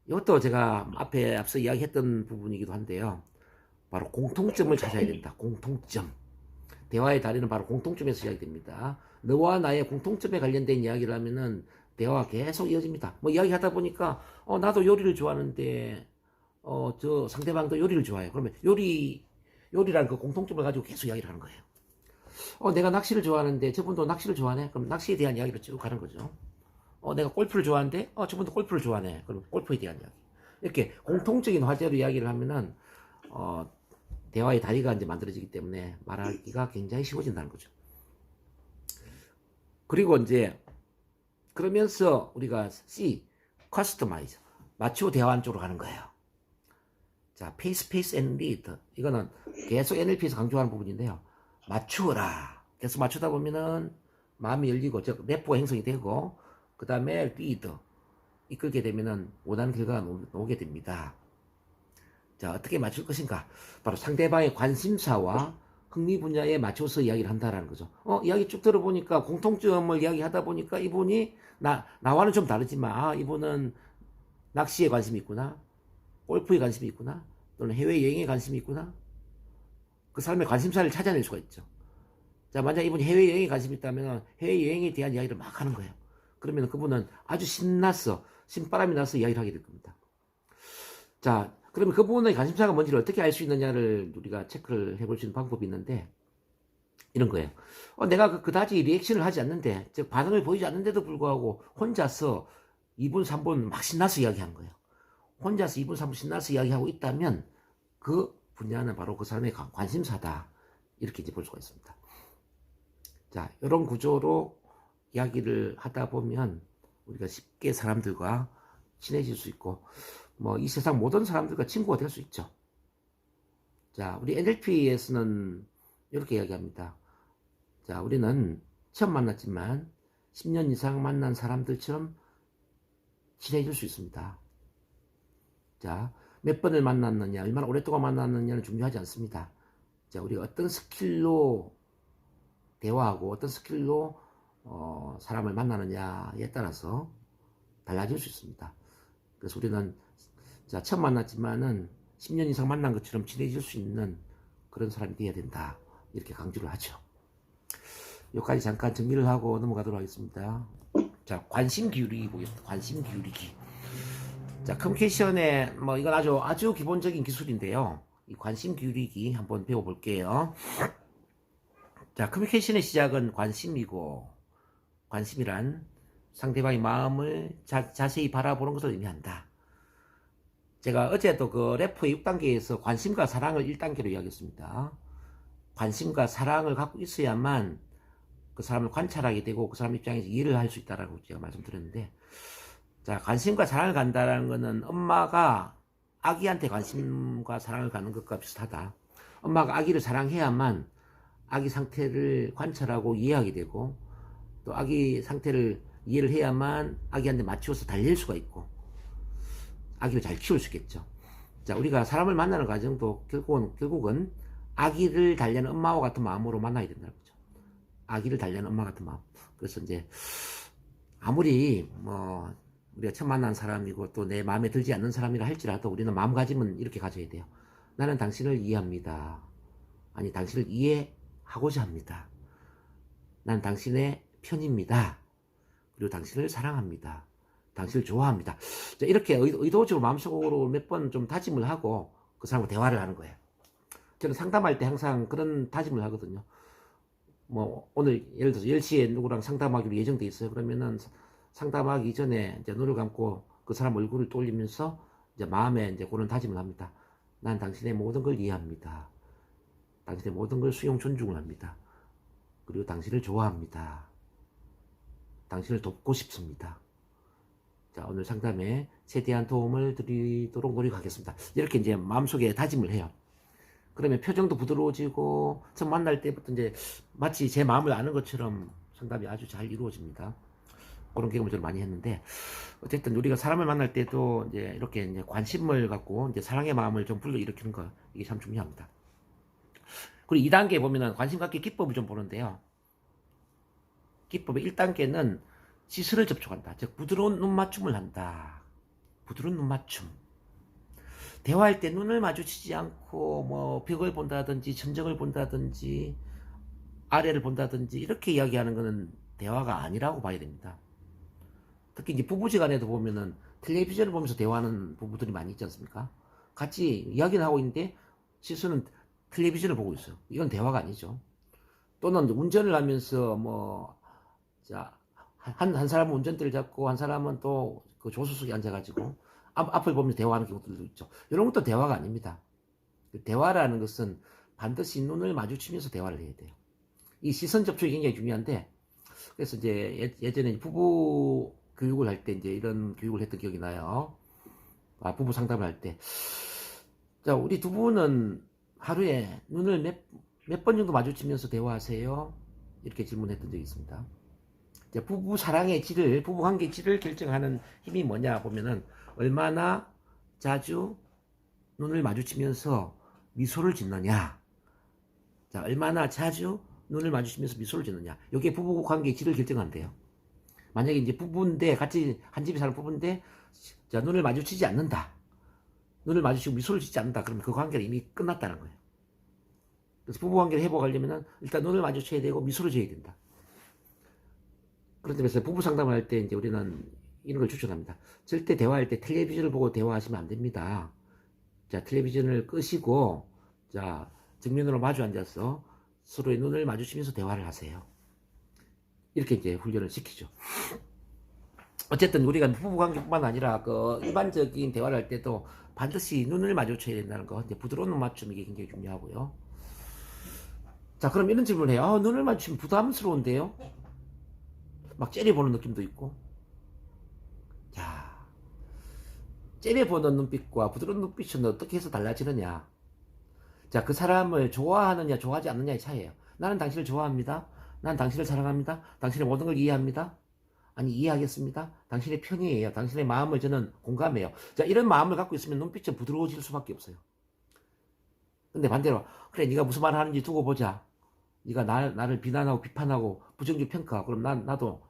이것도 제가 앞서 이야기했던 부분이기도 한데요. 바로 공통점을 찾아야 된다. 공통점. 대화의 다리는 바로 공통점에서 시작됩니다. 너와 나의 공통점에 관련된 이야기를 하면은 대화가 계속 이어집니다. 이야기하다 보니까 나도 요리를 좋아하는데 저 상대방도 요리를 좋아해요. 그러면 요리라는 그 공통점을 가지고 계속 이야기를 하는 거예요. 내가 낚시를 좋아하는데 저분도 낚시를 좋아하네? 그럼 낚시에 대한 이야기로 쭉 가는 거죠. 내가 골프를 좋아하는데, 저분도 골프를 좋아하네. 그럼 골프에 대한 이야기. 이렇게 공통적인 화제로 이야기를 하면은, 대화의 다리가 이제 만들어지기 때문에 말하기가 굉장히 쉬워진다는 거죠. 그리고 이제, 그러면서 우리가 C, 커스터마이즈. 맞추고 대화하는 쪽으로 가는 거예요. 자, 페이스, 페이스, 앤 리드. 이거는 계속 NLP에서 강조하는 부분인데요. 맞추어라. 계속 맞추다 보면은 마음이 열리고, 즉, 내포가 형성이 되고, 그 다음에 리드. 이끌게 되면은 원하는 결과가 오게 됩니다. 자, 어떻게 맞출 것인가? 바로 상대방의 관심사와 흥미 분야에 맞춰서 이야기를 한다라는 거죠. 이야기 쭉 들어보니까 공통점을 이야기하다 보니까 이분이 나와는 좀 다르지만, 이분은 낚시에 관심이 있구나. 골프에 관심이 있구나. 또는 해외여행에 관심이 있구나. 그 사람의 관심사를 찾아낼 수가 있죠. 자, 만약 이분이 해외여행에 관심이 있다면 해외여행에 대한 이야기를 막 하는 거예요. 그러면 그분은 아주 신나서, 신바람이 나서 이야기를 하게 될 겁니다. 자, 그러면 그분의 관심사가 뭔지를 어떻게 알 수 있느냐를 우리가 체크를 해볼 수 있는 방법이 있는데, 이런 거예요. 내가 그다지 리액션을 하지 않는데, 즉, 반응을 보이지 않는데도 불구하고 혼자서 2분, 3분 막 신나서 이야기하는 거예요. 혼자서 2분, 3분 신나서 이야기하고 있다면, 그 분야는 바로 그 사람의 관심사다. 이렇게 이제 볼 수가 있습니다. 자, 이런 구조로 이야기를 하다 보면 우리가 쉽게 사람들과 친해질 수 있고, 이 세상 모든 사람들과 친구가 될 수 있죠. 자, 우리 NLP에서는 이렇게 이야기합니다. 자, 우리는 처음 만났지만 10년 이상 만난 사람들처럼 친해질 수 있습니다. 자, 몇 번을 만났느냐, 얼마나 오랫동안 만났느냐는 중요하지 않습니다. 자, 우리가 어떤 스킬로 대화하고 어떤 스킬로 사람을 만나느냐에 따라서 달라질 수 있습니다. 그래서 우리는 자, 처음 만났지만은 10년 이상 만난 것처럼 친해질 수 있는 그런 사람이 되어야 된다. 이렇게 강조를 하죠. 여기까지 잠깐 정리를 하고 넘어가도록 하겠습니다. 자, 관심 기울이기 보겠습니다. 관심 기울이기. 자, 커뮤니케이션에 이건 아주 기본적인 기술인데요. 이 관심 기울이기 한번 배워볼게요. 자, 커뮤니케이션의 시작은 관심이고, 관심이란 상대방의 마음을 자세히 바라보는 것을 의미한다. 제가 어제도 그 래퍼의 6단계에서 관심과 사랑을 1단계로 이야기했습니다. 관심과 사랑을 갖고 있어야만 그 사람을 관찰하게 되고 그 사람 입장에서 이해를 할 수 있다라고 제가 말씀드렸는데, 자, 관심과 사랑을 간다라는 것은 엄마가 아기한테 관심과 사랑을 갖는 것과 비슷하다. 엄마가 아기를 사랑해야만 아기 상태를 관찰하고 이해하게 되고, 또 아기 상태를 이해를 해야만 아기한테 맞추어서 달랠 수가 있고, 아기를 잘 키울 수 있겠죠. 자, 우리가 사람을 만나는 과정도 결국은 아기를 달래는 엄마와 같은 마음으로 만나야 된다는 거죠. 아기를 달래는 엄마 같은 마음. 그래서 이제 아무리 우리가 처음 만난 사람이고 또 내 마음에 들지 않는 사람이라 할지라도 우리는 마음가짐은 이렇게 가져야 돼요. 나는 당신을 이해합니다. 아니, 당신을 이해하고자 합니다. 난 당신의 편입니다. 그리고 당신을 사랑합니다. 당신을 좋아합니다. 자, 이렇게 의도적으로 마음속으로 몇 번 좀 다짐을 하고 그 사람과 대화를 하는 거예요. 저는 상담할 때 항상 그런 다짐을 하거든요. 오늘 예를 들어서 10시에 누구랑 상담하기로 예정돼 있어요. 그러면은 상담하기 전에 이제 눈을 감고 그 사람 얼굴을 떠올리면서 이제 마음에 이제 그런 다짐을 합니다. 난 당신의 모든 걸 이해합니다. 당신의 모든 걸 수용 존중을 합니다. 그리고 당신을 좋아합니다. 당신을 돕고 싶습니다. 자, 오늘 상담에 최대한 도움을 드리도록 노력하겠습니다. 이렇게 이제 마음속에 다짐을 해요. 그러면 표정도 부드러워지고, 처음 만날 때부터 이제 마치 제 마음을 아는 것처럼 상담이 아주 잘 이루어집니다. 그런 경험을 저는 많이 했는데, 어쨌든 우리가 사람을 만날 때도 이제 이렇게 이제 관심을 갖고 이제 사랑의 마음을 좀 불러일으키는 거, 이게 참 중요합니다. 그리고 2단계 보면은 관심 갖기 기법을 좀 보는데요. 기법의 1단계는 시선을 접촉한다. 즉, 부드러운 눈 맞춤을 한다. 부드러운 눈 맞춤. 대화할 때 눈을 마주치지 않고 벽을 본다든지 천정을 본다든지 아래를 본다든지 이렇게 이야기하는 것은 대화가 아니라고 봐야 됩니다. 특히 이제 부부지간에도 보면은 텔레비전을 보면서 대화하는 부부들이 많이 있지 않습니까? 같이 이야기를 하고 있는데 시선은 텔레비전을 보고 있어요. 이건 대화가 아니죠. 또는 운전을 하면서 뭐, 자, 한 사람은 운전대를 잡고 한 사람은 또 그 조수석에 앉아가지고 앞을 보면서 대화하는 경우들도 있죠. 이런 것도 대화가 아닙니다. 대화라는 것은 반드시 눈을 마주치면서 대화를 해야 돼요. 이 시선 접촉이 굉장히 중요한데, 그래서 이제 예전에 부부 교육을 할 때 이제 이런 교육을 했던 기억이 나요. 부부 상담을 할 때. 자, 우리 두 분은 하루에 눈을 몇 번 정도 마주치면서 대화하세요? 이렇게 질문했던 적이 있습니다. 부부 사랑의 질을, 부부 관계의 질을 결정하는 힘이 뭐냐 보면은 얼마나 자주 눈을 마주치면서 미소를 짓느냐. 자, 얼마나 자주 눈을 마주치면서 미소를 짓느냐. 이게 부부 관계의 질을 결정한대요. 만약에 이제 부부인데, 같이 한 집에 사는 부부인데, 자, 눈을 마주치지 않는다. 눈을 마주치고 미소를 짓지 않는다. 그러면 그 관계는 이미 끝났다는 거예요. 그래서 부부 관계를 회복하려면 일단 눈을 마주쳐야 되고 미소를 지어야 된다. 그런 점에서 부부 상담을 할 때 이제 우리는 이런 걸 추천합니다. 절대 대화할 때 텔레비전을 보고 대화하시면 안 됩니다. 자, 텔레비전을 끄시고, 자, 정면으로 마주 앉아서 서로의 눈을 마주치면서 대화를 하세요. 이렇게 이제 훈련을 시키죠. 어쨌든 우리가 부부관계뿐만 아니라 그 일반적인 대화를 할 때도 반드시 눈을 마주쳐야 된다는 거, 이제 부드러운 눈 맞춤, 이게 굉장히 중요하고요. 자, 그럼 이런 질문을 해요. 눈을 마주치면 부담스러운데요? 막 째려보는 느낌도 있고. 자, 째려보는 눈빛과 부드러운 눈빛은 어떻게 해서 달라지느냐? 자, 그 사람을 좋아하느냐 좋아하지 않느냐의 차이예요. 나는 당신을 좋아합니다. 난 당신을 사랑합니다. 당신의 모든 걸 이해합니다. 아니, 이해하겠습니다. 당신의 편이에요. 당신의 마음을 저는 공감해요. 자, 이런 마음을 갖고 있으면 눈빛은 부드러워질 수밖에 없어요. 근데 반대로, 그래, 네가 무슨 말을 하는지 두고 보자. 네가 나를 비난하고 비판하고 부정적 평가하고, 그럼 나도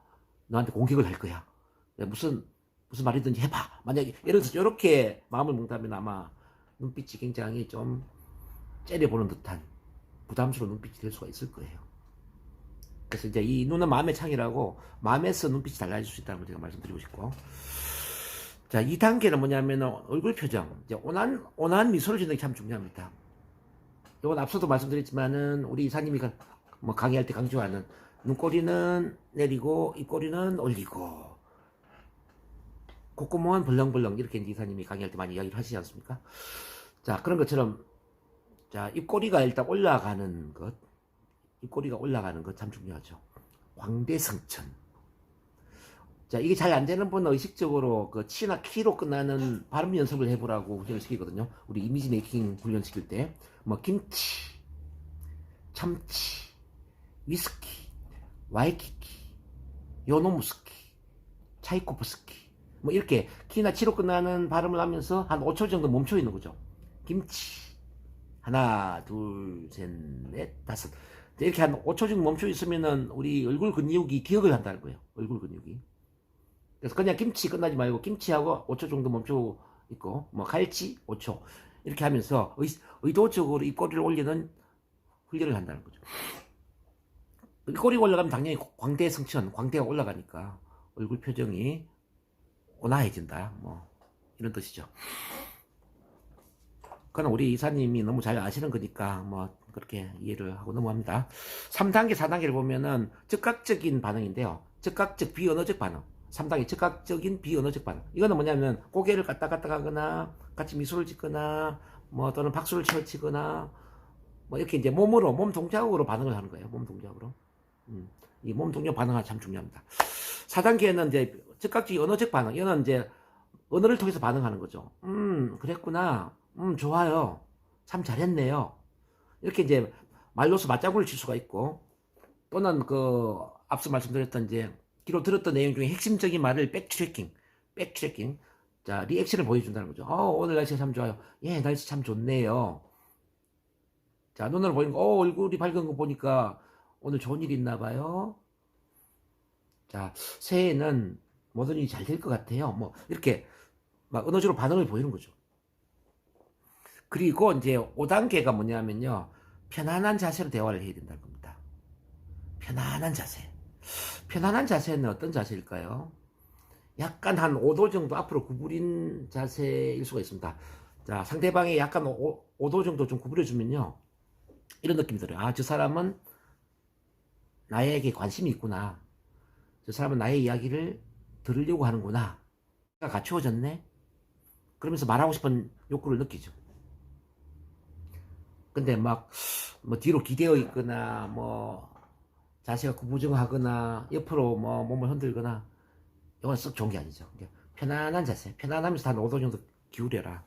너한테 공격을 할 거야. 무슨 말이든지 해봐. 만약에 이렇게 마음을 먹다면 아마 눈빛이 굉장히 좀 째려보는 듯한 부담스러운 눈빛이 될 수가 있을 거예요. 그래서 이제 이 눈은 마음의 창이라고, 마음에서 눈빛이 달라질 수 있다는 걸 제가 말씀드리고 싶고. 자, 2단계는 뭐냐면 얼굴 표정. 이제 온화한 미소를 짓는 게 참 중요합니다. 이건 앞서도 말씀드렸지만은 우리 이사님이 뭐 강의할 때 강조하는 눈꼬리는 내리고 입꼬리는 올리고 콧구멍은 벌렁벌렁, 이렇게 이사님이 강의할 때 많이 이야기를 하시지 않습니까? 자, 그런 것처럼, 자, 입꼬리가 일단 올라가는 것, 입꼬리가 올라가는 것 참 중요하죠. 광대성천. 자, 이게 잘 안 되는 분은 의식적으로 그 치나 키로 끝나는 발음 연습을 해보라고 훈련을 시키거든요. 우리 이미지 메이킹 훈련 시킬 때. 뭐, 김치, 참치, 위스키, 와이키키, 요노무스키, 차이코프스키. 뭐, 이렇게 키나 치로 끝나는 발음을 하면서 한 5초 정도 멈춰 있는 거죠. 김치. 하나, 둘, 셋, 넷, 다섯. 이렇게 한 5초 정도 멈춰 있으면은 우리 얼굴 근육이 기억을 한다는 거예요. 얼굴 근육이. 그래서 그냥 김치 끝나지 말고 김치하고 5초 정도 멈추고 있고, 뭐 갈치 5초 이렇게 하면서 의도적으로 입꼬리를 올리는 훈련을 한다는 거죠. 입꼬리가 올라가면 당연히 광대성천, 광대가 올라가니까 얼굴 표정이 온화해진다, 뭐 이런 뜻이죠. 그건 우리 이사님이 너무 잘 아시는 거니까 뭐 그렇게 이해를 하고 넘어갑니다. 3단계, 4단계를 보면은 즉각적인 반응인데요. 즉각적 비언어적 반응. 3단계 즉각적인 비언어적 반응. 이거는 뭐냐면 고개를 갔다 갔다 가거나 같이 미소를 짓거나 뭐 또는 박수를 치거나 뭐 이렇게 이제 몸 동작으로 반응을 하는 거예요. 몸 동작으로. 이 몸 동작 반응이 참 중요합니다. 4단계는 이제 즉각적 언어적 반응. 이거는 이제 언어를 통해서 반응하는 거죠. 그랬구나. 좋아요. 참 잘했네요. 이렇게 이제 말로서 맞장구를 칠 수가 있고, 또는 그 앞서 말씀드렸던 이제 귀로 들었던 내용 중에 핵심적인 말을 백트래킹. 자, 리액션을 보여준다는 거죠. 오늘 날씨가 참 좋아요. 예, 날씨 참 좋네요. 자, 눈으로 보이는 거, 얼굴이 밝은 거 보니까 오늘 좋은 일 있나 봐요. 자, 새해에는 모든 일이 잘 될 것 같아요. 뭐, 이렇게 막 언어적으로 반응을 보이는 거죠. 그리고 이제 5단계가 뭐냐면요. 편안한 자세로 대화를 해야 된다는 겁니다. 편안한 자세. 편안한 자세는 어떤 자세일까요? 약간 한 5도 정도 앞으로 구부린 자세일 수가 있습니다. 자, 상대방이 약간 5도 정도 좀 구부려주면요. 이런 느낌이 들어요. 아, 저 사람은 나에게 관심이 있구나. 저 사람은 나의 이야기를 들으려고 하는구나. 가 갖추어졌네. 그러면서 말하고 싶은 욕구를 느끼죠. 근데 막 뭐 뒤로 기대어 있거나 뭐 자세가 구부정하거나 옆으로 뭐 몸을 흔들거나 이건 썩 좋은 게 아니죠. 편안한 자세, 편안하면서 한 5도 정도 기울여라.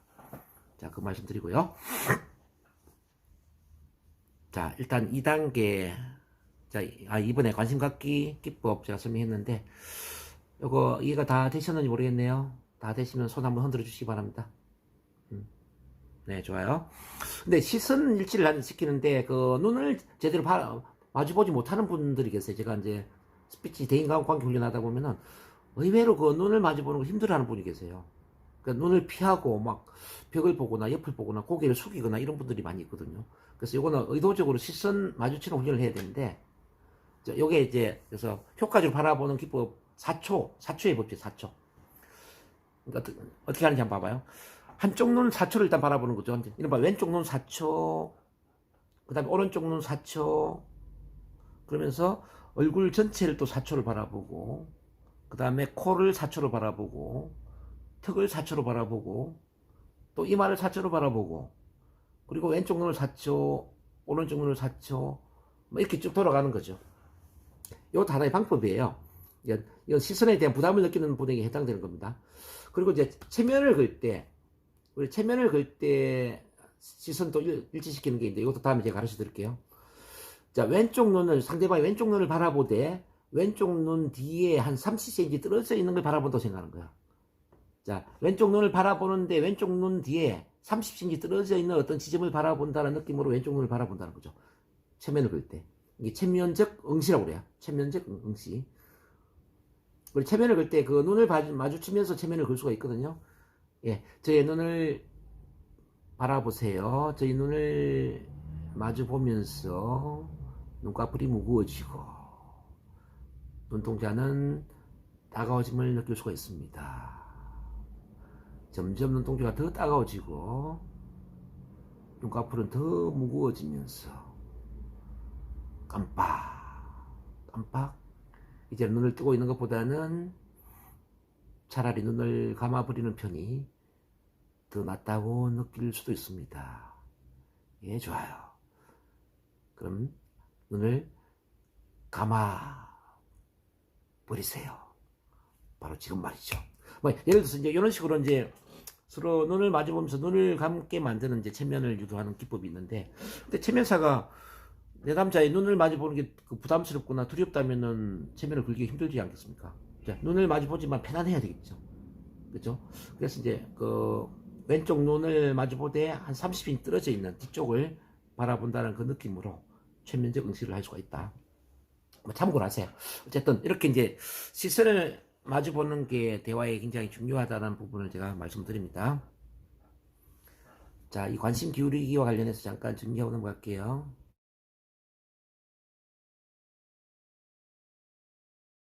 자, 그 말씀 드리고요. 자, 일단 2단계. 자, 이번에 관심 갖기 기법 제가 설명했는데, 요거 이해가 다 되셨는지 모르겠네요. 다 되시면 손 한번 흔들어 주시기 바랍니다. 네, 좋아요. 근데 시선 일치를 시키는데, 그 눈을 제대로 마주보지 못하는 분들이 계세요. 제가 이제 스피치 대인과학 관계 훈련하다 보면은, 의외로 그 눈을 마주보는 거 힘들어하는 분이 계세요. 그러니까 눈을 피하고 막 벽을 보거나 옆을 보거나 고개를 숙이거나 이런 분들이 많이 있거든요. 그래서 이거는 의도적으로 시선 마주치는 훈련을 해야 되는데, 요게 이제 그래서 효과적으로 바라보는 기법 4초의 법칙 4초. 그러니까 어떻게 하는지 한번 봐봐요. 한쪽 눈 4초를 일단 바라보는 거죠. 이른바 왼쪽 눈 4초, 그 다음에 오른쪽 눈 4초, 그러면서 얼굴 전체를 또 4초를 바라보고, 그 다음에 코를 4초로 바라보고, 턱을 4초로 바라보고, 또 이마를 4초로 바라보고, 그리고 왼쪽 눈을 4초, 오른쪽 눈을 4초, 뭐 이렇게 쭉 돌아가는 거죠. 이것도 하나의 방법이에요. 이건 시선에 대한 부담을 느끼는 분에게 해당되는 겁니다. 그리고 이제 체면을 걸 때, 우리 체면을 걸 때 시선도 일치시키는 게 있는데 이것도 다음에 제가 가르쳐 드릴게요. 자, 왼쪽 눈을, 상대방의 왼쪽 눈을 바라보되 왼쪽 눈 뒤에 한 30cm 떨어져 있는 걸 바라본다고 생각하는 거야. 자, 왼쪽 눈을 바라보는데 왼쪽 눈 뒤에 30cm 떨어져 있는 어떤 지점을 바라본다는 느낌으로 왼쪽 눈을 바라본다는 거죠. 체면을 걸 때. 이게 체면적 응시라고 그래요. 체면적 응시. 우리 체면을 걸 때 그 눈을 마주치면서 체면을 걸 수가 있거든요. 예, 저의 눈을 바라보세요. 저희 눈을 마주 보면서 눈꺼풀이 무거워지고 눈동자는 따가워짐을 느낄 수가 있습니다. 점점 눈동자가 더 따가워지고 눈꺼풀은 더 무거워지면서 깜빡 이제 눈을 뜨고 있는 것보다는 차라리 눈을 감아버리는 편이 더 낫다고 느낄 수도 있습니다. 예, 좋아요. 그럼 눈을 감아 버리세요. 바로 지금 말이죠. 뭐 예를 들어서 이제 이런 식으로 이제 서로 눈을 마주보면서 눈을 감게 만드는 이제 체면을 유도하는 기법이 있는데, 근데 체면사가 내 남자의 눈을 마주보는 게 부담스럽거나 두렵다면은 체면을 걸기 힘들지 않겠습니까? 자, 눈을 마주보지만 편안해야 되겠죠. 그죠? 그래서 이제 그 왼쪽 눈을 마주보되 한 30인 떨어져 있는 뒤쪽을 바라본다는 그 느낌으로 최면적 응시를 할 수가 있다. 뭐 참고를 하세요. 어쨌든 이렇게 이제 시선을 마주보는 게 대화에 굉장히 중요하다는 부분을 제가 말씀드립니다. 자, 이 관심 기울이기와 관련해서 잠깐 정리하고 넘어갈게요.